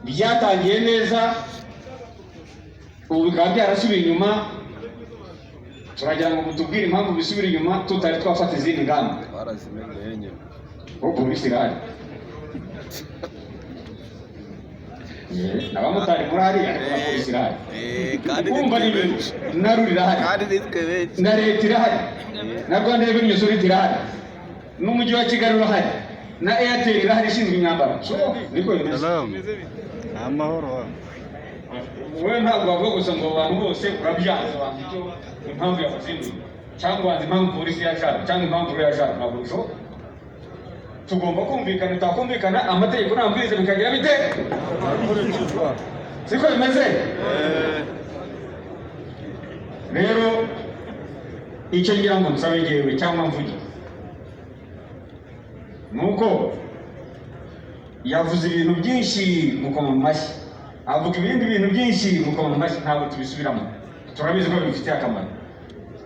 byatangiye neza ubu bikaba byarasubiye inyuma. Turagira ngo mutubwire impamvu bisubira inyuma tutari twafata izindi ngamba. Barazimenye nyine. Polisi irahari. Abamotari murahari ariko na polisi irahari. Kandi kumva ni naruri irahari. kandi nitwe benshi. Na leta irahari. Na Rwanda Revenue Authority irahari. N'umujyi wa Kigali urahari. Na Airtel irahari ishinzwe imyambaro. Niko bimeze. Amahoro. Wewe ntabwo wavuga gusa ngo abantu bose urabyaza abantu icyo impamvu yabazinduye cyangwa wazi impamvu polisi yashaka cyangwa impamvu rero yashaka ntabwo bishoboka. Tugomba kumvikana, utakumvikana amategeko n'amabwiriza bikagira bite siko bimeze. Rero icyo ngira ngo nsabe ngewe cyangwa mvuge nuko yavuze ibintu byinshi mukoma mu mashyi, avuga ibindi bintu byinshi mukoma mu mashyi, ntabwo tubisubiramo. Turabizi ko bifitiye akamaro,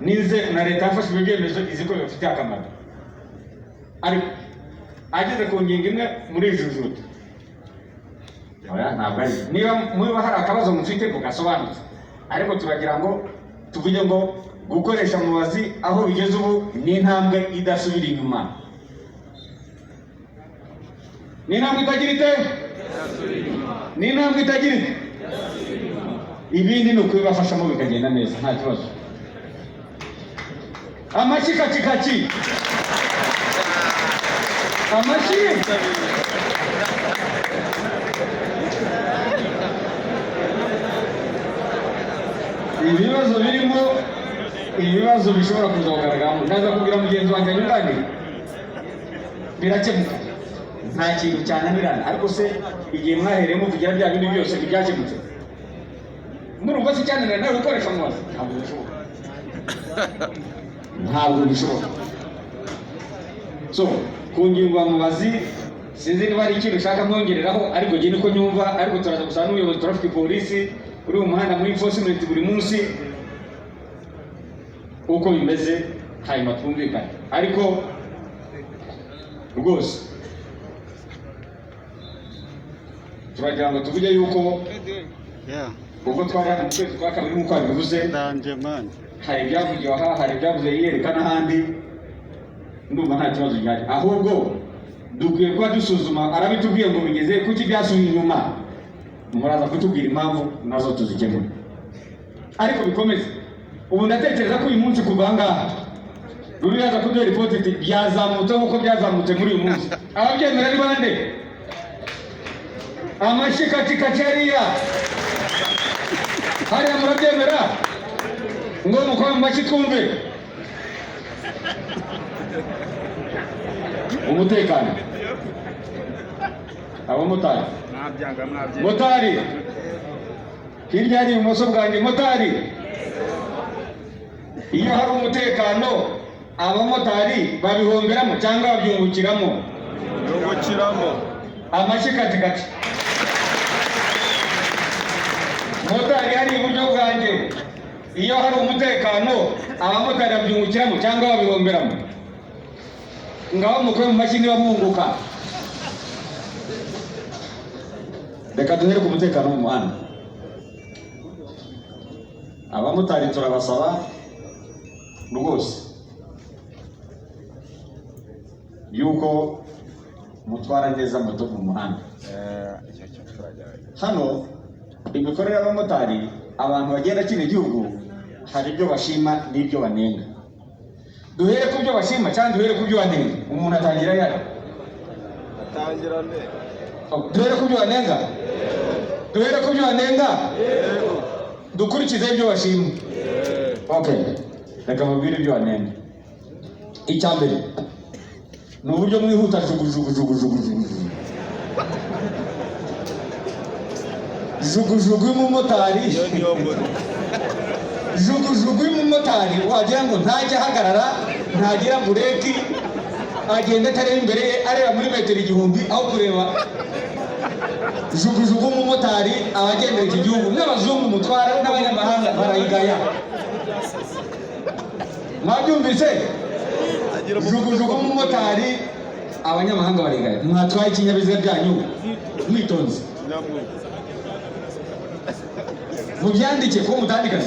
nize na leta yafashe ibyemezo izi ko bifitiye akamaro, ariko ageze ku ngingo imwe muri jujuta ntabwo ari niba hari akabazo mufite kugasobanutse, ariko turagira ngo tuvuge ngo gukoresha mubazi aho bigeze ubu ni intambwe idasubira inyuma, ni intambwe itagira ite, ni intambwe itagira ite. Ibindi ni ukubibafashamo bikagenda neza nta kibazo. Amashyi kaki amashyi. Ibibazo birimo ibibazo bishobora kuza kugaragaramo, ndaza kubwira mugenzi wanjye nyunganire birakemuka, nta kintu cyananirana. Ariko se igihe mwahereyemo kugira bya bindi byose byakemutse, murumva se cyananirana nawe gukoresha mubazi? Ntabwo bishoboka, ntabwo bishoboka. So ku ngingo ya mubazi sinzi niba ari ikintu ushaka mwongereraho, ariko njye niko nyumva. Ariko turaza gusana n'umuyobozi traffic polisi uri mu muhanda muri enforcement buri munsi uko bimeze, hanyuma twumvikane. Ariko rwose turagira ngo tuvuge yuko ubwo twari hano mu kwezi kwa kabiri nk'uko wabivuze, hari ibyavugiwe aha, hari ibyavuze yerekana ahandi, ndumva nta kibazo gihari. Ahubwo dukwiye kuba dusuzuma arabitubwiye ngo bigeze kuki byasubiye inyuma, muraza kutubwira impamvu nazo tuzikemura. Ariko bikomeze ubu ndatekereza ko uyu munsi kuva ngaha ruriyaza kuduha ripoti iti byazamutse nk'uko byazamutse muri uyu munsi. Ababyemera ni bande? Amashyi kaki hariya hariya, murabyemera? Ngo mukoma mu mashyi twumve. Umutekano, abamotari, motari hirya hari ibumoso bwanjye, motari. Iyo hari umutekano abamotari babihomberamo cyangwa babyungukiramo? Amashyi kati. Motari hari iburyo bwanjye, iyo hari umutekano abamotari babyungukiramo cyangwa babihomberamo? Ngaho mukwe mu mashyi niba mwunguka. Reka duhere ku mutekano mu muhanda. Abamotari turabasaba rwose yuko mutwara neza moto mu muhanda. Hano imikorere y'abamotari, abantu bagenda kino gihugu hari ibyo bashima n'ibyo banenga. Duhere ku byo bashima cyangwa duhere ku byo banenga? Umuntu atangira yari atangira nde? Duhere ku byo banenga? Duhere ku byo banenga? Dukurikize ibyo bashima. Okay, reka mubwire ibyo banenga. Icya mbere ni uburyo mwihuta jugujugu. Jugujugu y'umumotari, jugujugu y'umumotari wagira ngo ntajya ahagarara, ntagira bureki, agenda atareba imbere ye, areba muri metero 1000 aho kureba. Jugujugu y'umumotari abagendera iki gihugu n'abazungu mutwara n'abanyamahanga barayigaya. Mwabyumvise? Jugujugu y'umumotari abanyamahanga barayigaya. Mwatwaye ikinyabiziga byanyu mwitonze. mubyandike ko mutandika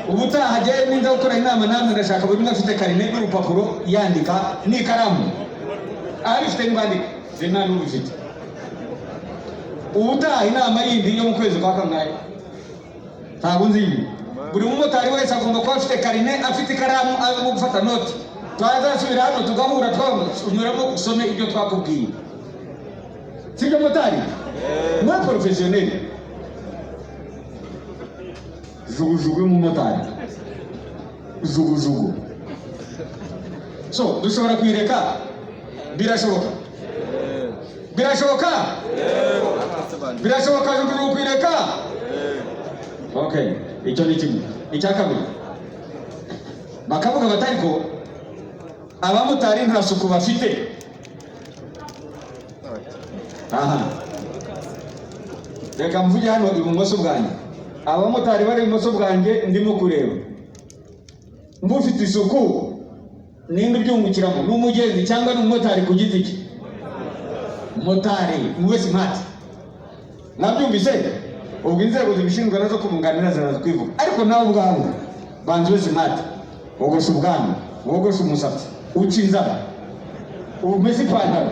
ubutaha ajyaye ninza gukora inama namwe ndashaka buri umwe afite karine n'urupapuro yandika n'ikaramu abifite n'ubandika nta n'ubifite ubutaha inama yindi yo mu kwezi kwa kangahe ntabwo nzi ibi buri mumotari wese agomba kuba afite karine afite ikaramu arimo gufata noti twazasubira hano tugahura twanyuramo usome ibyo twakubwiye sibyo motari mwa professionnel jugujugu y'umumotari jugujugu so dushobora kwireka birashoboka jugujugu kwireka okay icyo ni kimwe icya kabiri bakavuga batari ko abamotari nta suku bafite aha reka mvuge hano ibumoso bwanjye abamotari bari ibumoso bwanjye ndimo kureba mbufite isuku ninde ubyungukiramo n'umugenzi cyangwa n'umumotari ku giti cye motari mube smart nabyumvise ubwo inzego zibishinzwe nazo kumunganira ziraza kwivuga ariko nawe ubwawe banze smart wogosha ubwanwa wogosha umusatsi uca inzara umese ipantaro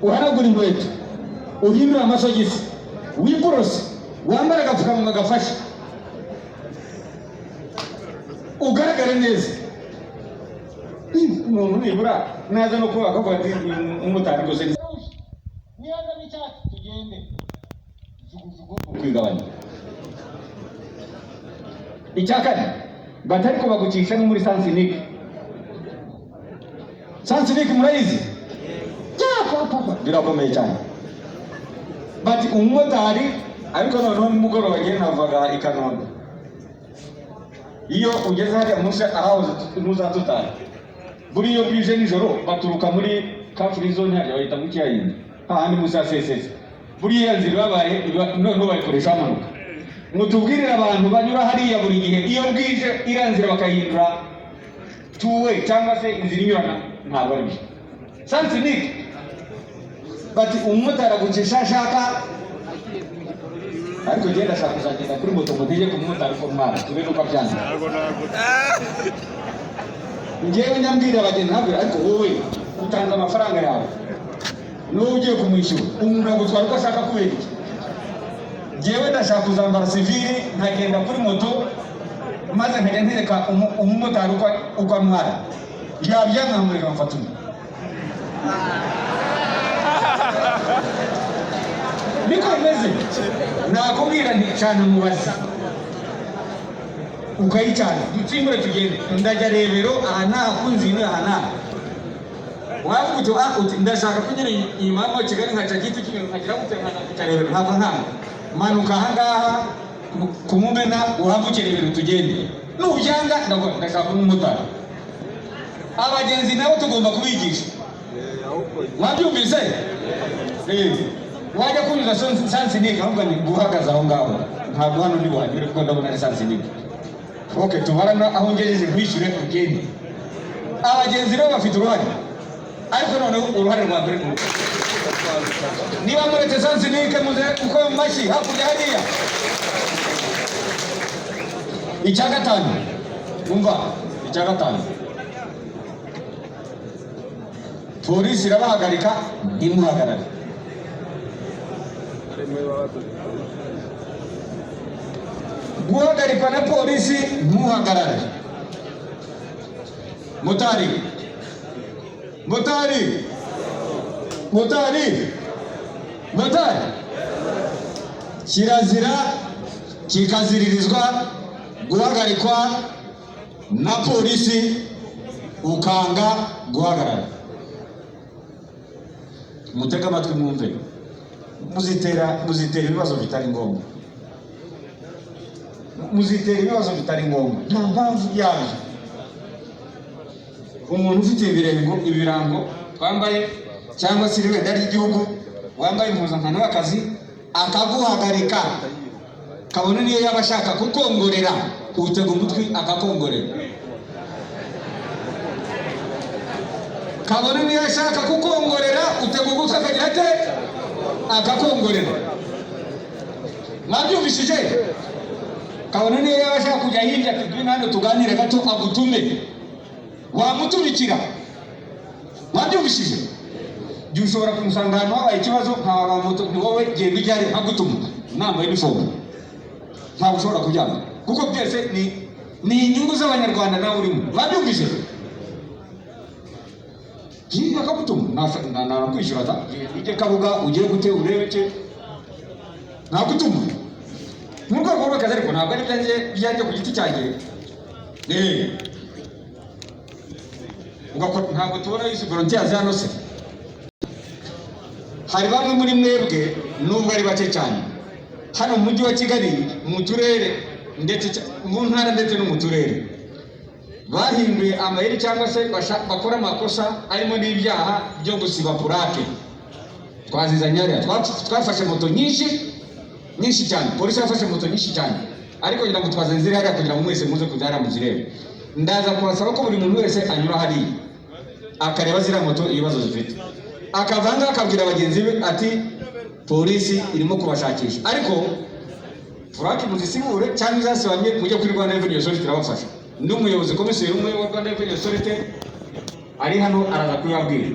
uhanagura inkweto uhindura amasogisi wiborose wambara agapfukamunwa gafashe ugaragare neza umuntu nibura naza no kuba akavuga ati umumotari rwose niyaza n'icyatsi tugende jugujugu kwigabanya icya kane batari ko bagucisha no muri sansinike murayizi birakomeye cyane bati umumotari ariko noneho nimugoroba bagiye navaga i Kanombe iyo ugeze hariya munsi ahahoze ntuzatutara buri iyo bwije nijoro baturuka muri kafuri zone hariya bahita mu kiyayindi hahandi munsi ya sesese buriya nzira babaye noneho bayikoresha amanuka mutubwirire abantu banyura hariya buri gihe iyo bwije iriya nzira bakayihindura two-way cyangwa se inzira inyurana ntabwo ari byo sansinike bati umumotari agucisha ashaka ariko genda ashaka kuzagenda kuri moto ngo ntegeke umumotari ko mwana tube nuko abyanze njyewe nyambwira abagenzi ntabwo ariko wowe utanze amafaranga yawe n'uwo ugiye kumwishyura umuntu agutwara uko ashaka kubera iki njyewe ndashaka kuzambara sivili nkagenda kuri moto maze nkajya ntereka umumotari uko antwara yabyanga nkamureka mfata undi niko bimeze nakubwira nti cana mubazi ukayicana dutsimbure tugende ndajya rebero aha naha kunzini aha naha wavuga uti ndashaka kugera inyuma y'aho Kigali nkaca giti kimwe nkagira gute nkaca rebero ntabwo nkanga manuka aha ngaha kumumena uhavuke rebero tugende nubyanga ndashaka umumotari abagenzi nabo tugomba kubigisha wabyumvise wajya kunyuza sansinike ahubwo ni guhagaze aho ngaho ntabwo hano ntibuhagire kuko ndabona ari sansinike okay tubarana aho ngejeje nkwishyure ugende abagenzi rero bafite uruhare ariko noneho uruhare rwa mbere niba muretse sansinike muze uko mu mashyi hakurya hariya icya gatanu umva icya gatanu polisi irabahagarika ntimuhagarare guhagarikwa na polisi ntuhagarare motari kirazira kikaziririzwa guhagarikwa na polisi ukanga guhagarara mutega amatwi mwumve muzitera ibibazo bitari ngombwa nta mpamvu yabyo umuntu ufite ibirango twambaye cyangwa se ibendera ry'igihugu wambaye impuzankano y'akazi akaguhagarika kabone niyo yaba ashaka kukongorera utega umutwi akakongorera kabone niyo ashaka kukongorera utega ugutwi akagira ate akakongorera. Mwabyumvishije? Kabone niyo yabashaka kujya hirya tugwina hano tuganire gato agutume wamutumikira. Mwabyumvishije? Jya ushobora kumusanga ahantu habaye ikibazo nka moto ni wowe genda ujyare agutuma inama y'inifomu ntabwo ushobora kujyana kuko byose ni inyungu z'abanyarwanda nawe urimo. Mwabyumvise? Jinga akagutuma nakwishyura ata ujye Kabuga ugiye gute urebe cye nagutuma nubwo rwose akazi ariko ntabwo ari byanjye ku giti cyanjye. Ntabwo tubona izi volunteers hano se. Hari bamwe muri mwebwe nubwo ari bake cyane hano mu mujyi wa Kigali mu turere ndetse mu ntara ndetse no mu turere bahinduye amayeri cyangwa se bakora amakosa arimo n'ibyaha byo gusiba purake. Twazizanye hariya twafashe moto nyinshi cyane, polisi yafashe moto nyinshi cyane, ariko ngira ngo twazanye ziri hariya kugira ngo mwese muze kujya hariya muzirebe. Ndaza kubasaba ko buri muntu wese anyura hariya akareba ziriya moto ibibazo zifite, akavanga akabwira bagenzi be ati polisi irimo kubashakisha, ariko purake muzisibure cyangwa izasibamye mujye kuri Rwanda Revenue Authority irabafasha. Ndi umuyobozi komiseri umwe wa Rwanda Revenue Authority ari hano araza kuyabwira.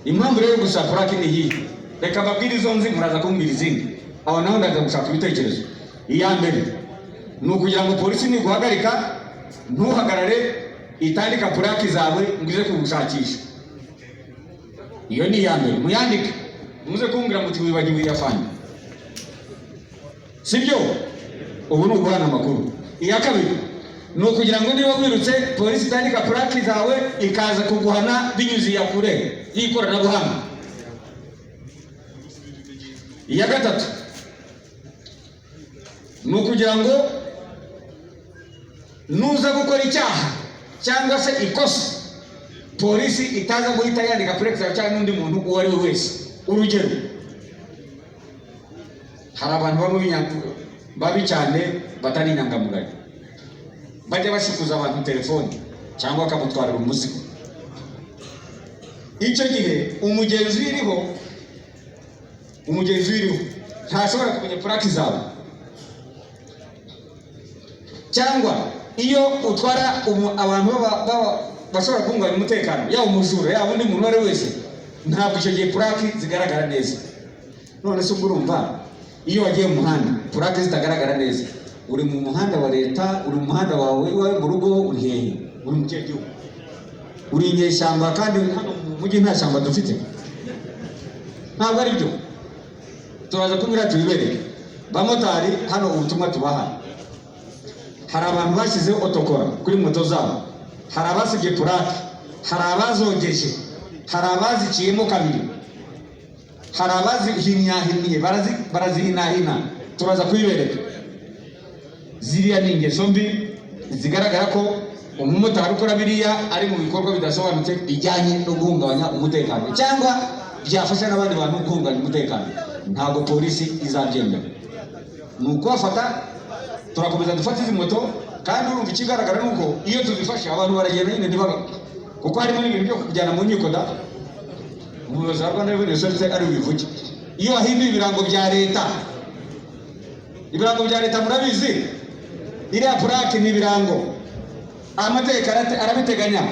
Impamvu rero gusa purake ni iyi, reka babwire izo nzi muraza kumbwira izindi, aho naho ndaza gushaka ibitekerezo. Iya mbere ni ukugira ngo polisi niguhagarika ntuhagarare itandika purake zawe ngo ize kugushakisha. Iyo ni iya mbere, muyandike muze kumbwira muti wibagiwe afande, sibyo? Ubu ni uguhana amakuru. Iya kabiri ni ukugira ngo niba wirutse polisi itandika purake zawe ikaza kuguhana binyuze iya kure y'ikoranabuhanga. Iya gatatu ni ukugira ngo nuza gukora icyaha cyangwa se ikosa polisi itaza guhita yandika purake zawe cyangwa n'undi muntu uwo ari we wese. Urugero, hari abantu babi cyane batari inyangamugayo bajya bashikuza abantu telefoni cyangwa bakamutwarira umuzigo. Icyo gihe umugenzi wiriho ntashobora kumenya purake zawe, cyangwa iyo utwara abantu bashobora guhungabanya umutekano, yaba umujura yaba undi muntu uwo ari we wese, ntabwo icyo gihe purake zigaragara neza. None se ubwo urumva iyo wagiye mu muhanda purake zitagaragara neza, uri mu muhanda wa leta, uri mu muhanda wawe iwawe mu rugo, uri hehe? Uri mu kihe gihugu? Uri inyeshyamba, kandi hano mu mujyi nta shyamba dufite. Ntabwo ari byo. Turaza kumira tubibereke. Bamotari hano ubutumwa tubaha, hari abantu bashyizeho otokora kuri moto zabo, hari abasibye purake, hari abazogeje, hari abaziciyemo kabiri, hari abazihinnye barazihinahina. Turaza kubibereka. Ziriya ni ingeso mbi zigaragara ko umumotari ukora biriya ari mu bikorwa bidasobanutse bijyanye no guhungabanya umutekano cyangwa byafasha n'abandi bantu guhungabanya umutekano. Ntabwo polisi izabyemera. Ni ukubafata, turakomeza dufata izi moto, kandi urumva ikigaragara nuko iyo tuzifashe abantu baragenda nyine ntibagaruke, kuko harimo n'ibintu byo kujyana mu nkiko da. Umuyobozi wa Rwanda Revenue Authority ari bivuge. Iyo wahinduye ibirango bya leta murabizi, iriya purake ni ibirango, amategeko arabiteganya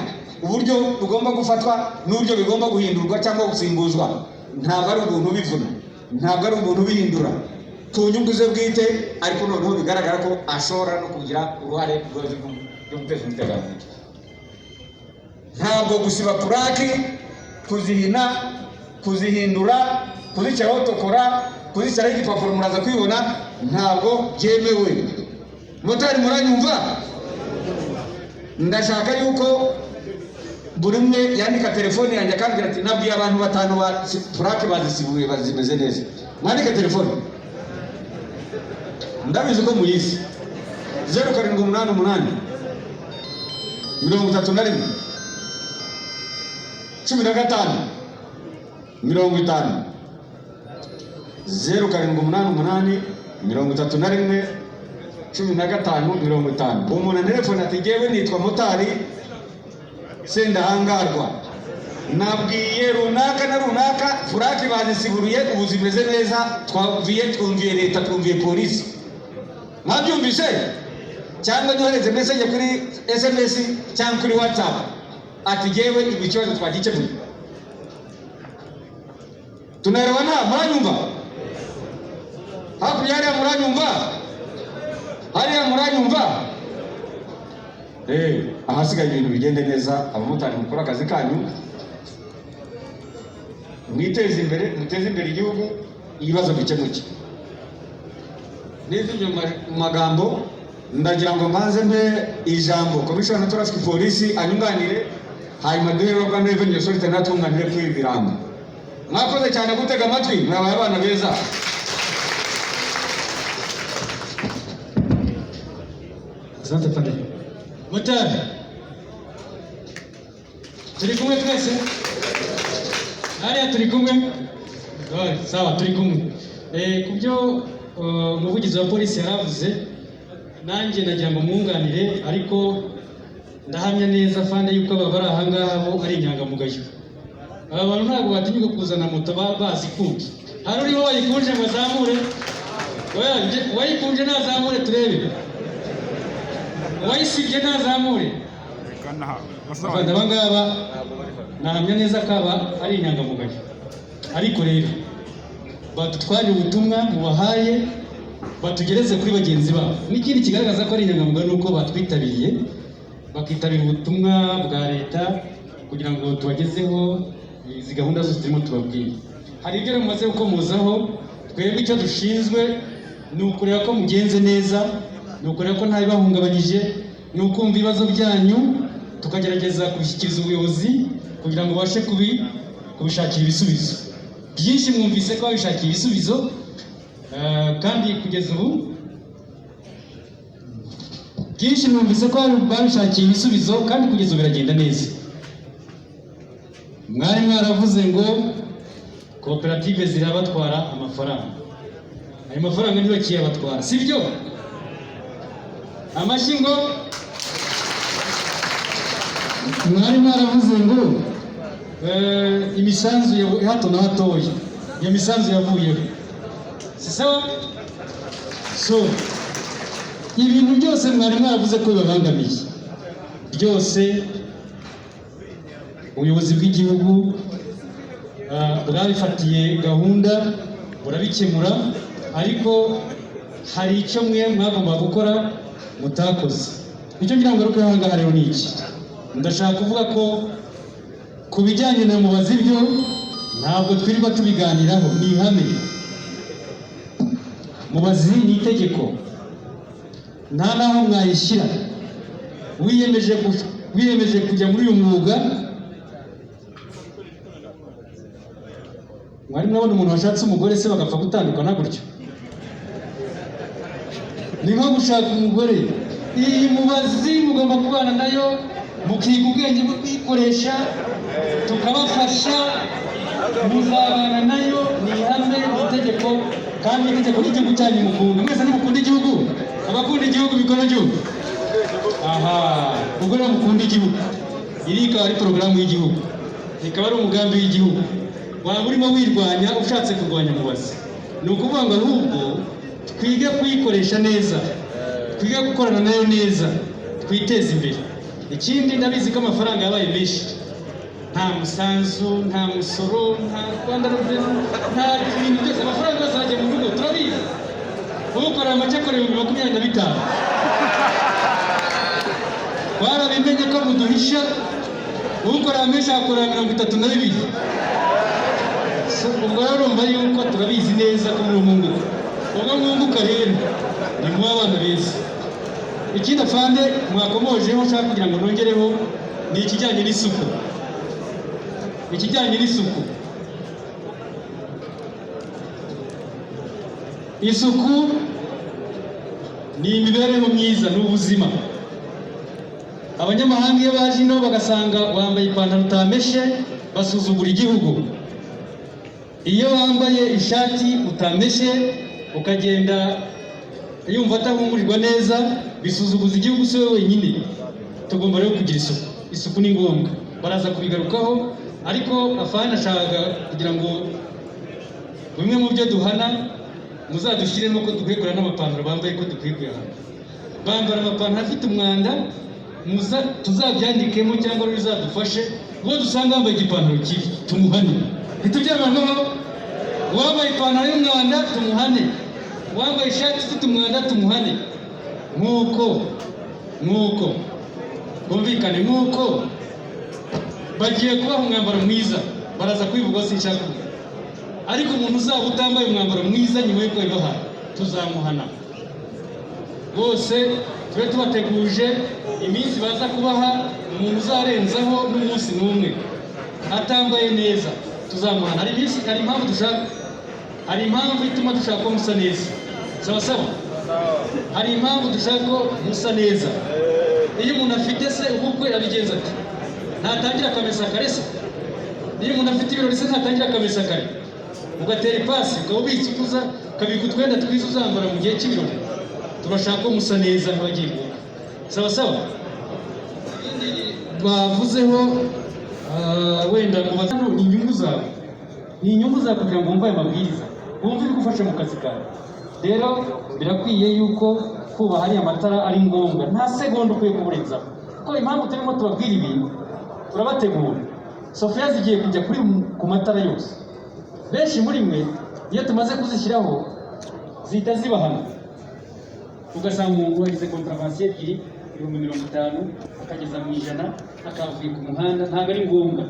uburyo bigomba gufatwa n'uburyo bigomba guhindurwa cyangwa gusimbuzwa. Ntabwo ari ubuntu bivuna, ntabwo ari ubuntu bihindura ku nyungu ze bwite, ariko noneho bigaragara ko ashobora no kugira uruhare rwo guteza umutekano muke. Ntabwo gusiba purake, kuzihina, kuzihindura, kuzishyiraho otokora, kuzishyiraho igipapuro muraza kwibona, ntabwo byemewe. Motari muranyumva? Ndashaka yuko buri umwe yandika telefoni yanjye akambwira ati nabwiye abantu 5 ba purake bazisibuye bazimeze neza. Mwandike telefoni, ndabizi ko muyizi. 0788 31 15 50 0788 31 15 umuntu telefone ati ngewe nitwa Motari Sendahangarwa, nabwiye runaka na runaka furake bazisiburuye ubu zimeze neza, twumviye leta, twumviye polisi. Mwabyumvise? Cyangwa nyohereze message kuri SMS cyangwa kuri WhatsApp ati jewe ikibazo twagikemuye. Tunaelewana? Muranyumva? Hapo yale muranyumva? Hariya muranyumva? Ahasigaye ibintu bigende neza, abamotari mukora akazi kanyu, mwiteze imbere, muteze imbere igihugu, ibibazo bikemuke. N'ibyo magambo ndagira ngo mbanze mbe ijambo Commissioner Traffic Police anyunganire, hanyuma duhe Rwanda Revenue Authority natunganire kuri ibirango. Mwakoze cyane gutega amatwi, mwabaye abana beza. Asante pande. Motari. Turi kumwe twese? Hariya turi kumwe? Sawa, turi kumwe. Kubyo umuvugizi wa polisi yaravuze, nanjye nagira ngo mwunganire, ariko ndahamya neza afande yuko aba bari aha ngaha bo ari inyangamugayo. Aba bantu ntabwo batinyuka kuzana moto bazikunje. Hari uriho wayikunje ngo azamure? Wayikunje nazamure turebe. Wayisibye nazamure? Afande abangaba nahamya neza ko aba ari inyangamugayo. Ariko rero batutware ubutumwa mubahaye batugereze kuri bagenzi babo. N'ikindi kigaragaza ko ari inyangamugayo nuko batwitabiriye, bakitabira ubutumwa bwa leta kugira ngo tubagezeho izi gahunda zose turimo tubabwira. Hari ibyo mumaze gukomozaho, twebwe icyo dushinzwe ni ukureba ko mugenze neza, ni ukureba ko nta bibahungabanyije, ni ukumva ibibazo byanyu tukagerageza kubishyikiriza ubuyobozi kugira ngo babashe kubishakira ibisubizo. Byinshi mwumvise ko babishakiye ibisubizo, kandi kugeza ubu byinshi mwumvise ko babishakiye ibisubizo kandi kugeza ubu biragenda neza. Mwari mwaravuze ngo koperative zirabatwara amafaranga, ayo mafaranga niyo kiyabatwara, si byo? Amashyi ngo mwari mwaravuze ngo imisanzu ya hato na hatoya, iyo misanzu yavuyeho, si sawa? So ibintu byose mwari mwaravuze ko bibabangamiye, byose ubuyobozi bw'igihugu bwabifatiye gahunda burabikemura, ariko hari icyo mwe mwagomba gukora mutakoze. Icyo ngira ngo ruko hanga rero ni iki? Ndashaka kuvuga ko kubijyanye na mubazi byo ntabwo twirirwa tubiganiraho, ni ihame. Mubazi ni itegeko, nta naho mwayishyira. Wiyemeje kujya muri uyu mwuga, mwari mwabona umuntu washatse umugore se bagapfa gutandukana gutyo? Ni nko gushaka umugore. Iyi mubazi mugomba kubana nayo, mukiga ubwenge bwo kwikoresha, tukabafasha, muzabana nayo, ni ihame, itegeko, kandi itegeko ry'igihugu cyanyu mukunda. Mwese nimukunda igihugu, abakunda igihugu bikora gihugu. Aha, ubwo rero mukunda igihugu, iri ikaba ari porogaramu y'igihugu, ikaba ari umugambi w'igihugu. Waba urimo wirwanya ushatse kurwanya mubazi. Ni ukuvuga ngo ahubwo twige kuyikoresha neza, twige gukorana nayo neza, twiteze imbere. Ikindi ndabizi ko amafaranga yabaye menshi, nta musanzu, nta musoro, nta Rwanda Revenue, nta bintu byose, amafaranga yose ajya mu rugo, turabizi. Ukorera make akorera 25. Warabimenye ko muduhisha, ukorera menshi akorera 32. Ubwo rero urumva yuko turabizi neza ko muri umwunguka. Ubwo mwunguka rero ni mu abana beza. Ikindi afande mwakomojeho nshaka kugira ngo nongereho ni ikijyanye n'isuku. Ikijyanye n'isuku. Isuku ni imibereho myiza n'ubuzima. Abanyamahanga iyo baje ino bagasanga wambaye ipantaro utameshe, basuzugura igihugu. Iyo wambaye ishati utameshe ukagenda yumva atahumurirwa neza, bisuzuguza igihugu se wenyine. Tugomba rero kugira isuku. Isuku ni ngombwa. Baraza kubigarukaho ariko afande ashaka kugira ngo bimwe mu byo duhana muzadushyiremo ko dukwiye kurana n'amapantaro bambaye ko dukwiye kuyahana. Bambara amapantaro afite umwanda tuzabyandikemo cyangwa bizadufashe uwo dusanga wambaye igipantaro kibi tumuhane. Ntitubyemera uwambaye ipantaro y'umwanda tumuhane, uwambaye ishati ifite umwanda tumuhane. Nk'uko bumvikane, nk'uko bagiye kubaha umwambaro mwiza baraza kwivugaho sinshaka, ariko umuntu uzaba utambaye umwambaro mwiza nyuma y'uko bibahaye tuzamuhana. Bose tube tubateguje iminsi baza kubaha, umuntu uzarenzaho n'umunsi n'umwe atambaye neza tuzamuhana. Hari impamvu dushaka, hari impamvu ituma dushaka ko musa neza. Sawa, hari impamvu dushaka ko musa neza. Iyo umuntu afite se ubukwe abigenza ati ntatangira akamesa kare se. Iyo umuntu afite ibirori se ntatangira akamesa kare, ugatera ipasi ukaba ubitsukuza ukabika utwenda twiza uzambara mu gihe cy'ibirori. Turashaka ko musa neza nk'abagiye kuvuga. Sawa bavuzeho wenda kubaza ni inyungu zawe, ni inyungu zawe kugira ngo wumve aya mabwiriza, wumve bigufasha mu kazi kawe. Rero birakwiye yuko kubaha ariya matara ari ngombwa, nta segonda ukwiye kuburenzaho. Kuko impamvu turimo tubabwira ibintu turabategura. Sofiya zigiye kujya ku matara yose. Benshi muri mwe iyo tumaze kuzishyiraho zihita zibahana, ugasanga umuntu wagize kontravansiyo ebyiri 50 akageza mu 100 akavuye ku muhanda. Ntabwo ari ngombwa.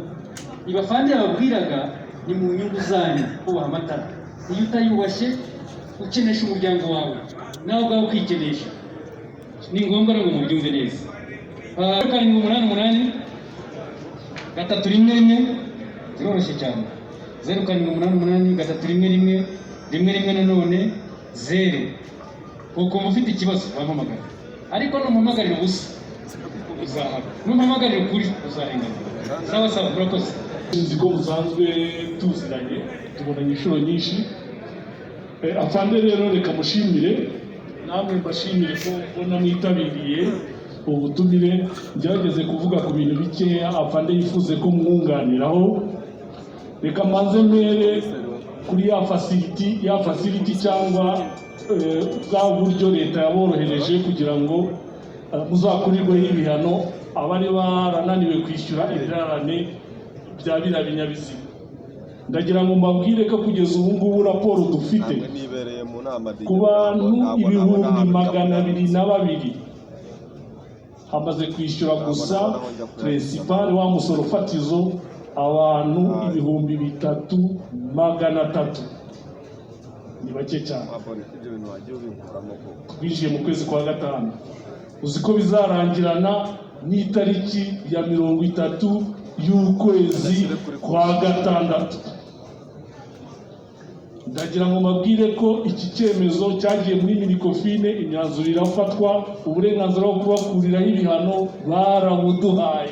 Ibafande babwiraga ni mu nyungu zanyu kubaha amatara. Iyo utayubashye ukenesha umuryango wawe nawe ubwawe kwikenesha, ni ngombwa ngo mubyumve neza. 788 311 ziroroshye cyane. 0788 311 rimwe nanone 0. Uko mufite ikibazo bampamagara, ariko numuhamagarira ubusa uzahaba, numuhamagarira ukuri uzarengana. Sawa murakoze. Nzi ko musanzwe tuziranye, tubonanye inshuro nyinshi. Afande rero reka mushimire, namwe mbashimire ko mbona mwitabiriye ubutumire. Ngerageze kuvuga ku bintu bikeya afande yifuze ko mwunganiraho. Reka mbanze mbere kuri ya facility cyangwa bwa buryo leta yaborohereje kugira ngo muzakurirweho ibihano abari barananiwe kwishyura ibirarane bya biriya binyabiziga. Ndagira ngo mbabwire ko kugeza ubu ngubu raporo dufite ku bantu 202 hamaze kwishyura gusa principal wa musoro fatizo abantu 3300. Ni bake cyane. Twinjiye mu kwezi kwa gatanu, uzi ko bizarangirana n'itariki ya 30 y'ukwezi kwa gatandatu. Ndagira ngo mabwire ko iki cyemezo cyagiye muri minikofine, imyanzuro irafatwa, uburenganzira bwo kubakuriraho ibihano barabuduhaye.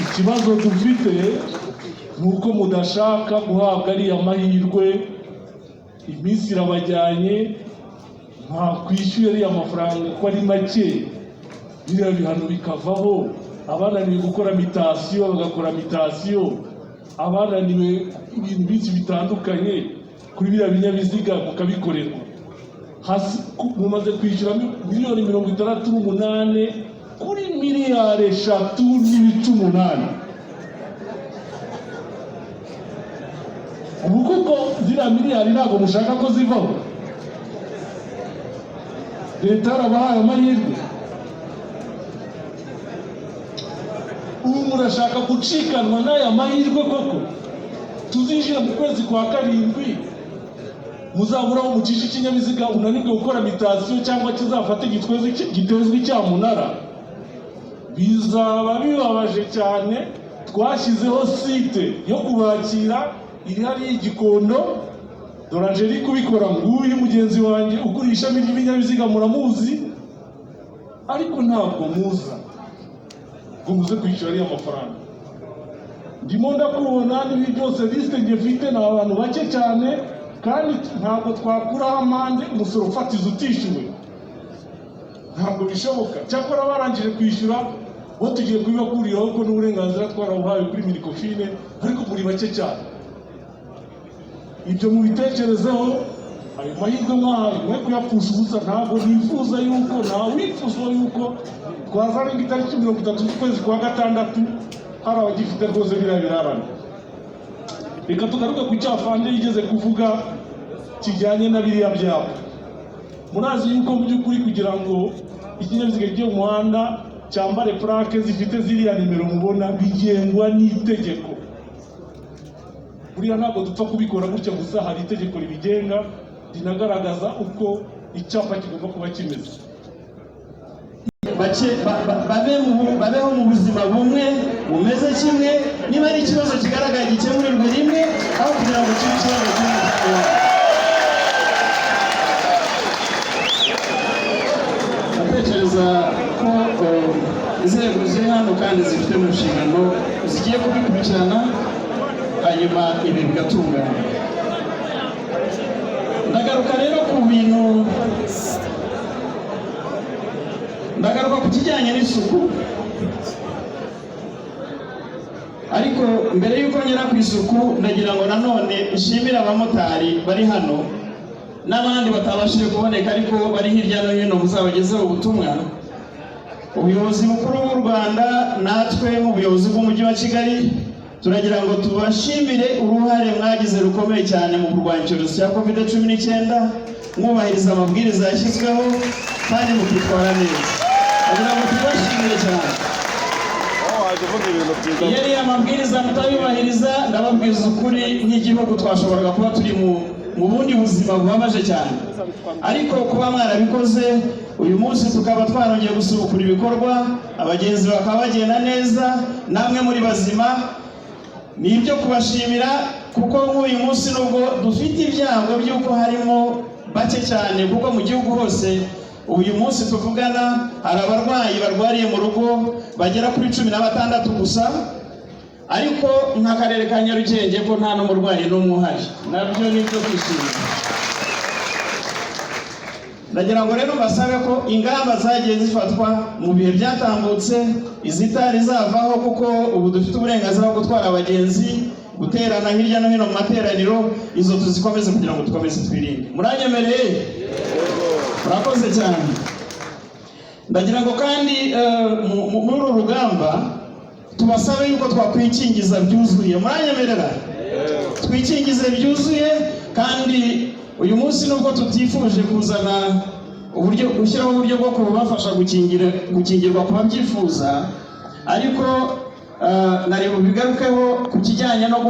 Ikibazo dufite nuko mudashaka guhabwa ariya mahirwe. Iminsi irabajyanye, nta kwishyura ariya mafaranga ko ari make, biriya bihano bikavaho. Abananiwe gukora mitasiyo bagakora mitasiyo, abananiwe ibintu byinshi bitandukanye kuri biriya binyabiziga mukabikorerwa. Mumaze kwishyura miliyoni 68 kuri miliyari 3.8. Ubu kuko ziriya miliyari ntabwo mushaka ko zivaho. Leta yarabahaye amahirwe, ubu murashaka gucikanwa n'aya mahirwe koko? Tuzinjira mu kwezi kwa 7 muzaburaho umucisha ikinyabiziga unanirwe gukora mitasiyo cyangwa kizafate gitezwe icyamunara. Bizaba bibabaje cyane. Twashyizeho site yo kubakira iri hariya Gikondo, Dorangeri kubikora. Nguyu mugenzi wanjye ugurisha ibinyabiziga muramuzi, ariko ntabwo muza ngo muze kwishyura ariya mafaranga. Ndimo ndakubona n'ibi byose liste ngifite ni abantu bake cyane, kandi ntabwo twakuraho amande umusoro fatizo utishyuwe. Ntabwo bishoboka. Cyakora barangije kwishyura bo tugiye kubibakuriraho ko n'uburenganzira twarabuhawe kuri minikofine ariko muri bake cyane. Ibyo mubitekerezeho, ayo mahirwe mwahawe mwe kuyapfusha ubusa. Ntabwo nifuza yuko wifuza yuko twazarenga itariki 30 z'ukwezi kwa gatandatu hari abagifite rwose biriya birarane. Reka tugaruke ku cya afande yigeze kuvuga kijyanye na biriya byapa. Murazi yuko mu by'ukuri kugira ngo ikinyabiziga cyo mu muhanda cyambare plaque zifite ziriya nimero mubona bigengwa n'itegeko. Buriya ntabwo dupfa kubikora gutya gusa, hari itegeko ribigenga rinagaragaza uko icyapa kigomba kuba kimeze. babeho mu buzima bumwe bumeze kimwe. Niba ari ikibazo kigaragaye gikemurirwe rimwe aho kugira ngo kibe ikibazo kimwe. Ndatekereza ko inzego ziri hano kandi zifite mu nshingano zigiye kubikurikirana hanyuma ibi bigatungana. Ndagaruka rero ku kijyanye n'isuku, ariko mbere y'uko ngera ku isuku ndagira ngo nanone nshimire abamotari bari hano n'abandi batabashije kuboneka ariko bari hirya no hino muzabagezeho ubutumwa. Ubuyobozi bukuru bw'u Rwanda natwe nk'ubuyobozi bw'umujyi wa Kigali turagira ngo tubashimire uruhare mwagize rukomeye cyane mu kurwanya icyorezo cya COVID-19, mwubahiriza amabwiriza yashyizweho kandi mukitwara neza. Kugira ngo tubashimire cyane. Iyo ari amabwiriza mutabibahiriza ndababwiza ukuri nk'igihugu twashoboraga kuba turi mu bundi buzima bubabaje cyane, ariko kuba mwarabikoze uyu munsi tukaba twarongeye gusubukura ibikorwa, abagenzi bakaba bagenda neza, namwe muri bazima, ni ibyo kubashimira. Kuko nk'uyu munsi nubwo dufite ibyago by'uko harimo bake cyane, kuko mu gihugu hose uyu munsi tuvugana hari abarwayi barwariye mu rugo bagera kuri 16 gusa, ariko nk'akarere ka Nyarugenge ko nta n'umurwayi n'umwe uhari, nabyo ni byo kwishimira. Ndagira ngo rero basabe ko ingamba zagiye zifatwa mu bihe byatambutse izitari zavaho, kuko ubu dufite uburenganzira bwo gutwara abagenzi, guterana hirya no hino mu materaniro, izo tuzikomeze kugira ngo dukomeze twirinde. Muranyemereye? Murakoze cyane. Ndagira ngo kandi muri uru rugamba tubasabe yuko twakwikingiza byuzuye. Muranyemerera? Twikingize byuzuye, kandi uyu munsi nubwo tutifuje kuzana gushyiraho uburyo bwo kubafasha gukingirwa ku babyifuza, ariko nareba bigarukeho ku kijyanye no